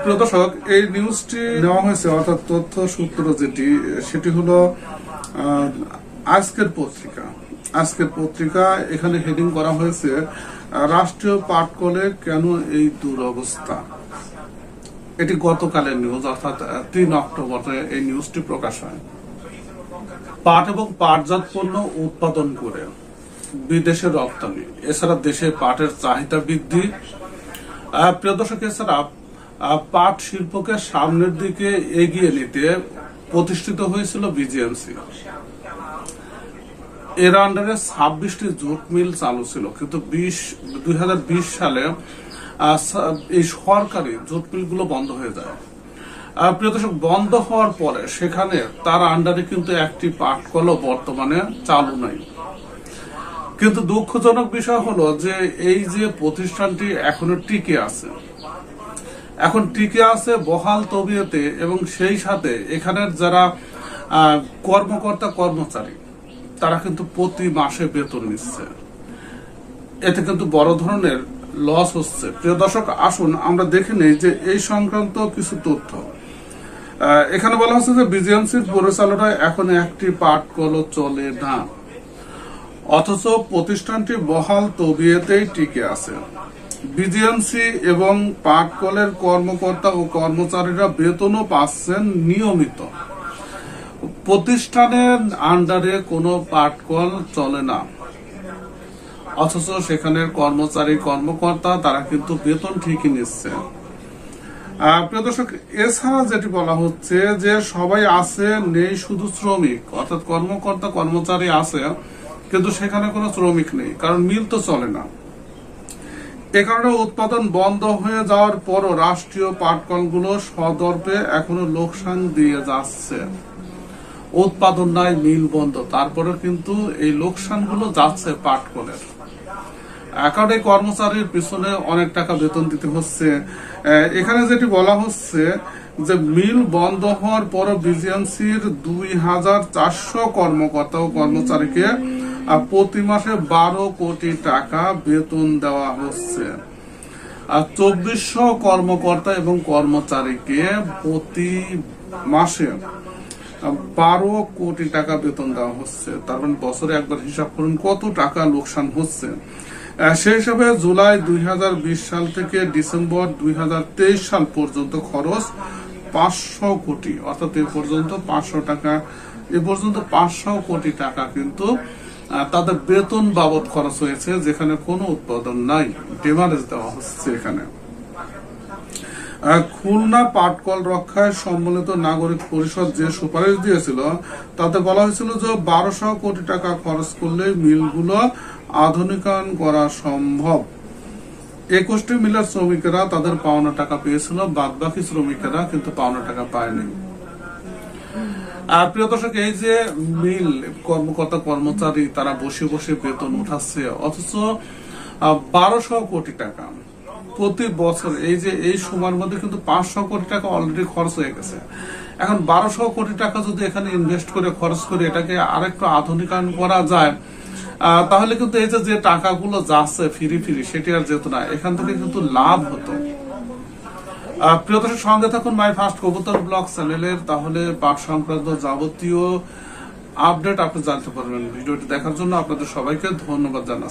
প্রিয় দর্শক, এই নিউজটি নেওয়া হয়েছে অর্থাৎ তথ্য সূত্র সেটি হলো আজকের পত্রিকা। এখানে হেডিং করা হয়েছে রাষ্ট্রীয় পাটকলে কেন এই দুরবস্থা। এটি গতকালের নিউজ, অর্থাৎ 3 অক্টোবর এই নিউজটি প্রকাশ হয়। পাট এবং পাটজাত পণ্য উৎপাদন করে বিদেশে রপ্তানি, এছাড়া দেশে পাটের চাহিদা বৃদ্ধি। প্রিয় দর্শক, এছাড়া পাট শিল্পকে সামনের দিকে এগিয়ে নিতে প্রতিষ্ঠিত হয়েছিল বিজিএমসি। এর আন্ডারে 26টি জুট মিল চালু ছিল, কিন্তু 2020 সালে এই সরকারি জুট মিলগুলো বন্ধ হয়ে যায়। প্রিয় দর্শক, বন্ধ হওয়ার পরে সেখানে তার আন্ডারে কিন্তু একটি পাটকলও বর্তমানে চালু নাই। কিন্তু দুঃখজনক বিষয় হলো যে এই যে প্রতিষ্ঠানটি এখনো টিকে আছে বহাল তবিয়তে, এবং সেই সাথে এখানের যারা কর্মকর্তা কর্মচারী তারা কিন্তু প্রতি মাসে বেতন নিচ্ছে। এতে কিন্তু বড় ধরনের লস হচ্ছে। প্রিয় দর্শক, আসুন আমরা দেখে নেই যে এই সংক্রান্ত কিছু তথ্য। এখানে বলা হচ্ছে যে বিজিএমসির পরিচালনায় এখন একটি পাটকলও চলে না, অথচ প্রতিষ্ঠানটি বহাল তবিয়তেই টিকে আছে। বিজিএমসি এবং পাটকলের কর্মকর্তা ও কর্মচারীরা বেতনও পাচ্ছেন নিয়মিত। প্রতিষ্ঠানের আন্ডারে কোনো পাটকল চলে না, অথচ সেখানের কর্মচারী কর্মকর্তা তারা কিন্তু বেতন ঠিকই নিচ্ছে। প্রিয় দর্শক, এছাড়া যেটি বলা হচ্ছে যে সবাই আছে, নেই শুধু শ্রমিক, অর্থাৎ কর্মকর্তা কর্মচারী আছে কিন্তু সেখানে কোনো শ্রমিক নেই, কারণ মিল তো চলে না। এ কারণে উৎপাদন বন্ধ হয়ে যাওয়ার পরও রাষ্ট্রীয় পাটকলগুলো সদর্পে এখনো লোকসান দিয়ে যাচ্ছে। উৎপাদন নাই, মিল বন্ধ, তারপরে কিন্তু এই লোকসানগুলো যাচ্ছে পাটকলের। কারণ এই কর্মচারীর পিছনে অনেক টাকা বেতন দিতে হচ্ছে। এখানে যেটি বলা হচ্ছে যে মিল বন্ধ হওয়ার পর বিজিএমসির 2400 কর্মকর্তা ও কর্মচারীকে প্রতি মাসে 12 কোটি টাকা বেতন দেওয়া হচ্ছে। 2400 কর্মকর্তা এবং কর্মচারীকে প্রতি মাসে 12 কোটি টাকা বেতন দেওয়া হচ্ছে। তার মানে বছরে একবার হিসাব করুন কত টাকা লোকসান হচ্ছে। সেই হিসাবে জুলাই 2020 সাল থেকে ডিসেম্বর 2023 সাল পর্যন্ত খরচ 500 কোটি, অর্থাৎ এ পর্যন্ত 500 কোটি টাকা কিন্তু তাদের বেতন বাবদ খরচ হয়েছে, যেখানে কোনো উৎপাদন নাই, ডেমারেজ দেওয়া হচ্ছে। এখানে খুলনা পাটকল রক্ষায় সম্মিলিত নাগরিক পরিষদ যে সুপারিশ দিয়েছিল তাতে বলা হয়েছিল যে 1200 কোটি টাকা খরচ করলে মিলগুলো আধুনিকায়ন করা সম্ভব। 21টি মিলের শ্রমিকেরা তাদের পাওনা টাকা পেয়েছিল, বাদ বাকি শ্রমিকেরা কিন্তু পাওনা টাকা পায়নি। প্রিয় দর্শক, এই যে মিল কর্মকর্তা কর্মচারী তারা বসে বসে বেতন উঠাচ্ছে, অথচ 1200 কোটি টাকা প্রতি বছর এই সময়ের মধ্যে কিন্তু 500 কোটি টাকা অলরেডি খরচ হয়ে গেছে। এখন 1200 কোটি টাকা যদি এখানে ইনভেস্ট করে খরচ করে এটাকে আরেকটু আধুনিকায়ন করা যায়, তাহলে কিন্তু এই যে টাকাগুলো যাচ্ছে ফিরি সেটি আর যেত না, এখান থেকে কিন্তু লাভ হতো। প্রিয় দর্শক, সঙ্গে থাকুন মাই ফার্স্ট কবুতর ব্লগ চ্যানেলের, তাহলে পাট সংক্রান্ত যাবতীয় আপডেট আপনি জানতে পারবেন। ভিডিওটি দেখার জন্য আপনাদের সবাইকে ধন্যবাদ জানাচ্ছি।